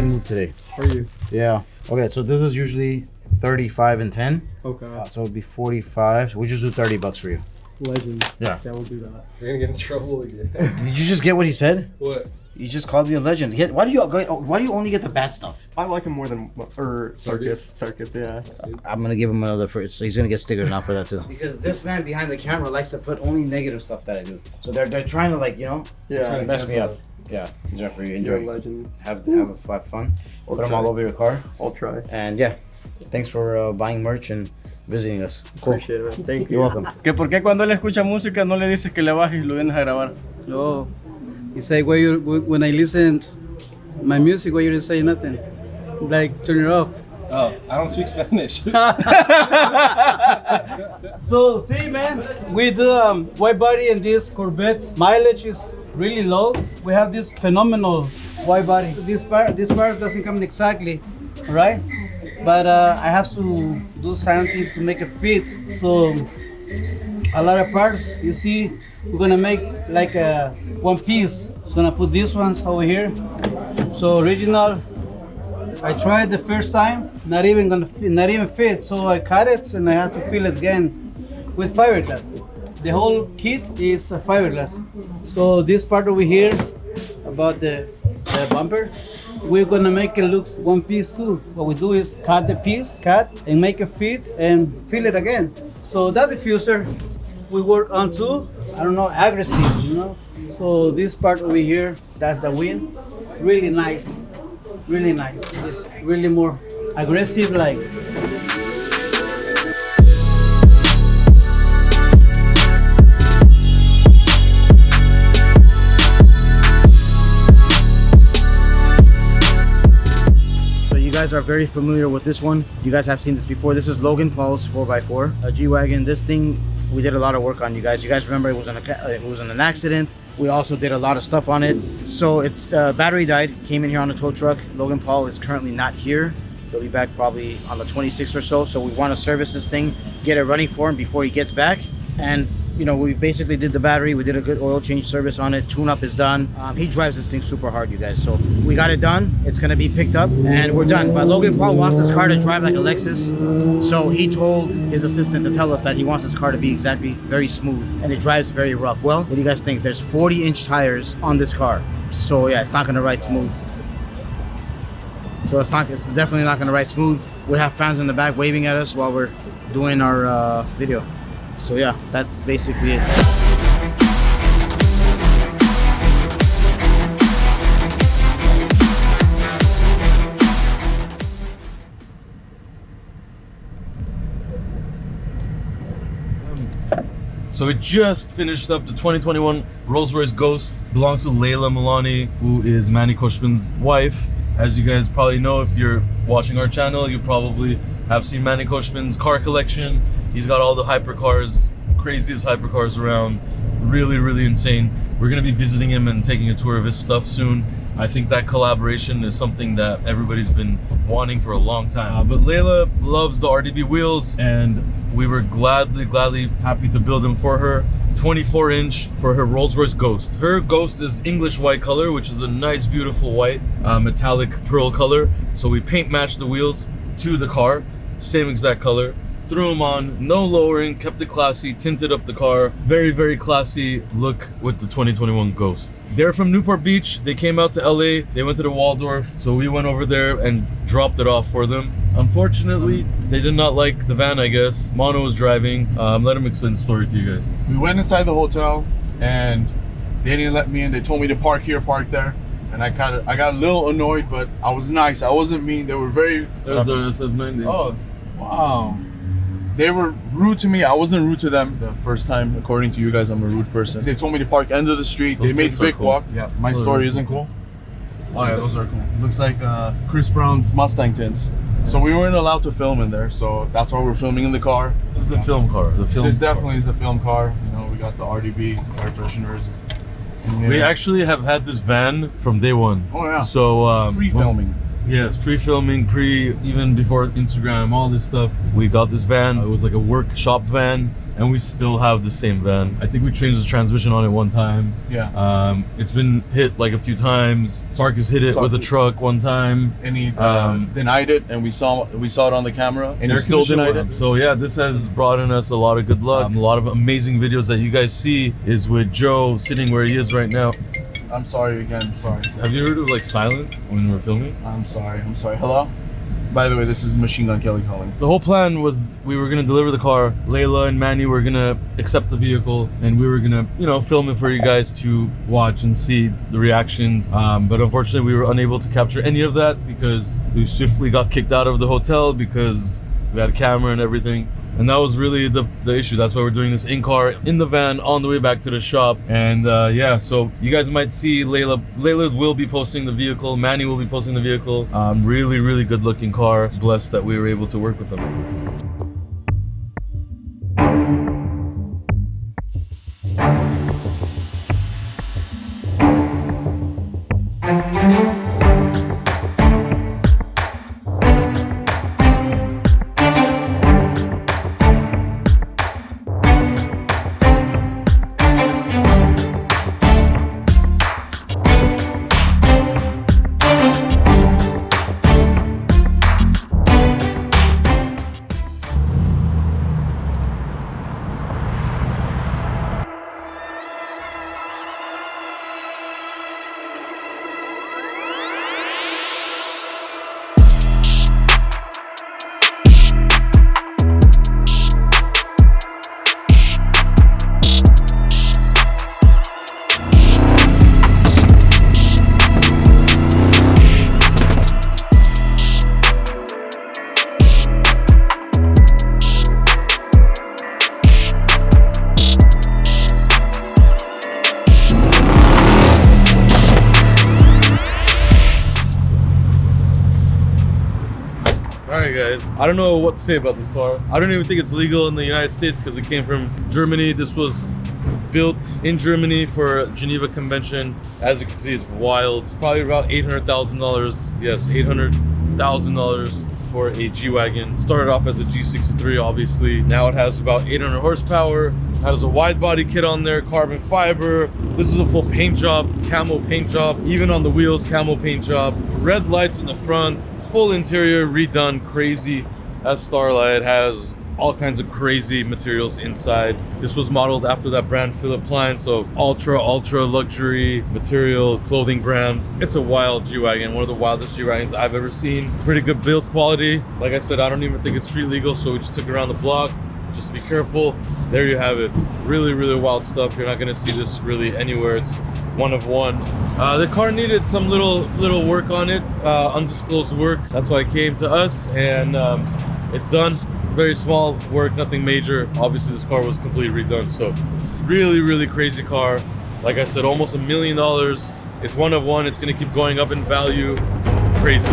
good mood today. Are you? Yeah. Okay, so this is usually 35 and 10. Okay. So it'd be 45. So we just do $30 for you. Legend. Yeah. Yeah, we'll do that. You're gonna get in trouble again. Did you just get what he said? What? You just called me a legend. Why do you only get the bad stuff? I like him more than Sarkis, yeah. I'm gonna give him another first. So he's gonna get stickers now for that too. Because this man behind the camera likes to put only negative stuff that I do. So they're trying to trying to mess me up. Yeah, Jeffrey, enjoy. You're a legend. Have fun. Put them all over your car. I'll try. And yeah, thanks for buying merch and visiting us. Cool. Appreciate it, man. Thank you. You're welcome. Que por qué cuando él escucha música no le dices que le baje y lo vienes a grabar. No, he said when I listen my music, why you didn't say nothing? Like turn it off. Oh, I don't speak Spanish. So see, man, with Widebody and this Corvette, mileage is really low. We have this phenomenal Widebody. This part doesn't come exactly, right? But I have to do something to make it fit. So a lot of parts, you see, we're gonna make like a one piece. So I'm gonna put these ones over here. So original, I tried the first time, not even fit. So I cut it and I had to fill it again with fiberglass. The whole kit is fiberglass. So this part over here about the bumper, we're gonna make it look one piece too. What we do is cut the piece, and make it fit and fill it again. So that diffuser we work on too. I don't know, aggressive, you know. So this part over here, that's the wheel. Really nice, really nice. It's really more aggressive like. You guys are very familiar with this one. You guys have seen this before. This is Logan Paul's 4x4, a G-Wagon. This thing, we did a lot of work on, you guys. You guys remember it was in an accident. We also did a lot of stuff on it. So its battery died, came in here on a tow truck. Logan Paul is currently not here. He'll be back probably on the 26th or so. So we want to service this thing, get it running for him before he gets back. And you know, we basically did the battery, we did a good oil change service on it, tune-up is done. He drives this thing super hard, you guys, so we got it done. It's gonna be picked up and we're done. But Logan Paul wants this car to drive like a Lexus, so he told his assistant to tell us that he wants his car to be exactly very smooth and it drives very rough. Well, what do you guys think? There's 40-inch tires on this car, so yeah, it's not gonna ride smooth. So it's definitely not gonna ride smooth. We have fans in the back waving at us while we're doing our video. So yeah, that's basically it. So we just finished up the 2021 Rolls Royce Ghost. Belongs to Leyla Milani, who is Manny Khoshbin's wife. As you guys probably know, if you're watching our channel, you probably have seen Manny Khoshbin's car collection. He's got all the hypercars, craziest hypercars around. Really, really insane. We're gonna be visiting him and taking a tour of his stuff soon. I think that collaboration is something that everybody's been wanting for a long time. But Leyla loves the RDB wheels, and we were gladly happy to build them for her. 24-inch for her Rolls Royce Ghost. Her Ghost is English white color, which is a nice, beautiful white, metallic pearl color. So we paint matched the wheels to the car, same exact color. Threw them on, no lowering, kept it classy, tinted up the car. Very, very classy look with the 2021 Ghost. They're from Newport Beach. They came out to LA. They went to the Waldorf. So we went over there and dropped it off for them. Unfortunately, they did not like the van, I guess. Mono was driving. Let him explain the story to you guys. We went inside the hotel and they didn't let me in. They told me to park here, park there. And I got a little annoyed, but I was nice. I wasn't mean. They were very... There's the SF90. Oh, wow. They were rude to me. I wasn't rude to them the first time. According to you guys, I'm a rude person. They told me to park end of the street. They made Vic walk. Yeah, my story isn't cool. Oh yeah, those are cool. Looks like Chris Brown's Mustang tints. So we weren't allowed to film in there, so that's why we're filming in the car. This is the film car. This definitely is the film car. You know, we got the RDB air fresheners. We actually have had this van from day one. Oh yeah. So pre-filming. Yes, pre-filming, even before Instagram, all this stuff. We got this van. It was like a workshop van, and we still have the same van. I think we changed the transmission on it one time. Yeah. It's been hit like a few times. Sarkis hit it with a truck one time. And he denied it, and we saw it on the camera, and he still denied it. So yeah, this has brought in us a lot of good luck. A lot of amazing videos that you guys see is with Joe sitting where he is right now. I'm sorry again. Sorry. Have you heard of like silent when we're filming? I'm sorry. Hello? By the way, this is Machine Gun Kelly calling. The whole plan was we were gonna deliver the car. Leyla and Manny were gonna accept the vehicle, and we were gonna, you know, film it for you guys to watch and see the reactions. But unfortunately, we were unable to capture any of that because we swiftly got kicked out of the hotel because we had a camera and everything. And that was really the issue. That's why we're doing this in-car, in the van, on the way back to the shop. And yeah, so you guys might see Leyla will be posting the vehicle. Manny will be posting the vehicle. Really, really good looking car. Blessed that we were able to work with them. Alright guys, I don't know what to say about this car. I don't even think it's legal in the United States because it came from Germany. This was built in Germany for Geneva Convention. As you can see, it's wild. It's probably about $800,000. Yes, $800,000 for a G-Wagon. Started off as a G63, obviously. Now it has about 800 horsepower. Has a wide body kit on there, carbon fiber. This is a full paint job, camo paint job. Even on the wheels, camo paint job. Red lights in the front. Full interior redone, crazy. That Starlight has all kinds of crazy materials inside. This was modeled after that brand Philip Plein, so ultra luxury material clothing brand. It's a wild G-Wagon, one of the wildest G-Wagons I've ever seen. Pretty good build quality. Like I said, I don't even think it's street legal, so we just took it around the block. Just be careful. There you have it. Really wild stuff. You're not gonna see this really anywhere. It's one of one. The car needed some little work on it, undisclosed work. That's why it came to us, and it's done. Very small work, nothing major. Obviously this car was completely redone, so really crazy car. Like I said, almost $1 million. It's one of one. It's gonna keep going up in value. Crazy.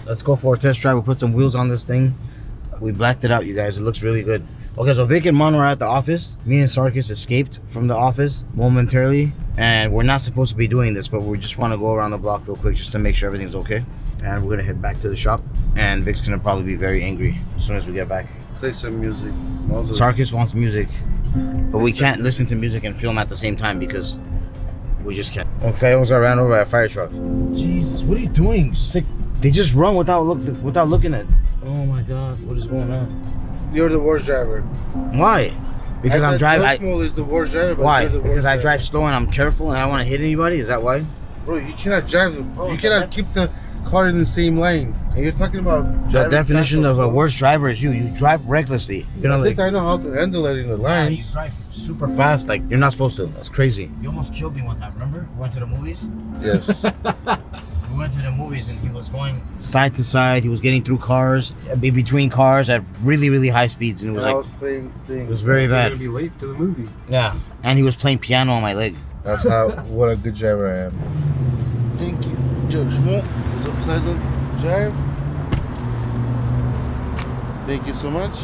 Let's go for a test drive. We'll put some wheels on this thing. We blacked it out, you guys. It looks really good. Okay, so Vic and Mon were at the office. Me and Sarkis escaped from the office momentarily. And we're not supposed to be doing this, but we just want to go around the block real quick just to make sure everything's okay. And we're going to head back to the shop. And Vic's going to probably be very angry as soon as we get back. Play some music. Sarkis wants music. But we can't listen to music and film at the same time because we just can't. This guy almost got ran over by a fire truck. Jesus, what are you doing, you sick? They just run without looking at. Oh my God, what is going on? You're the worst driver. Why? Because I'm driving. Is the worst driver. But Why? you're the worst Because I driver. drive slow and I'm careful and I want to hit anybody. Is that why? Bro, you cannot drive. You cannot keep the car in the same lane. And you're talking about The definition of a worst driver is you drive recklessly. You know, At like least I know how to handle it in the you lines. drive super fast. Like you're not supposed to. That's crazy. You almost killed me one time. Remember? We went to the movies. Yes. We went to the movies and he was going side to side. He was getting through cars, between cars at really high speeds, and it was I like was playing things. it was very bad. You're gonna be late to the movie. Yeah. And he was playing piano on my leg. That's what a good driver I am. Thank you, Joe Schmo. It's a pleasant drive. Thank you so much.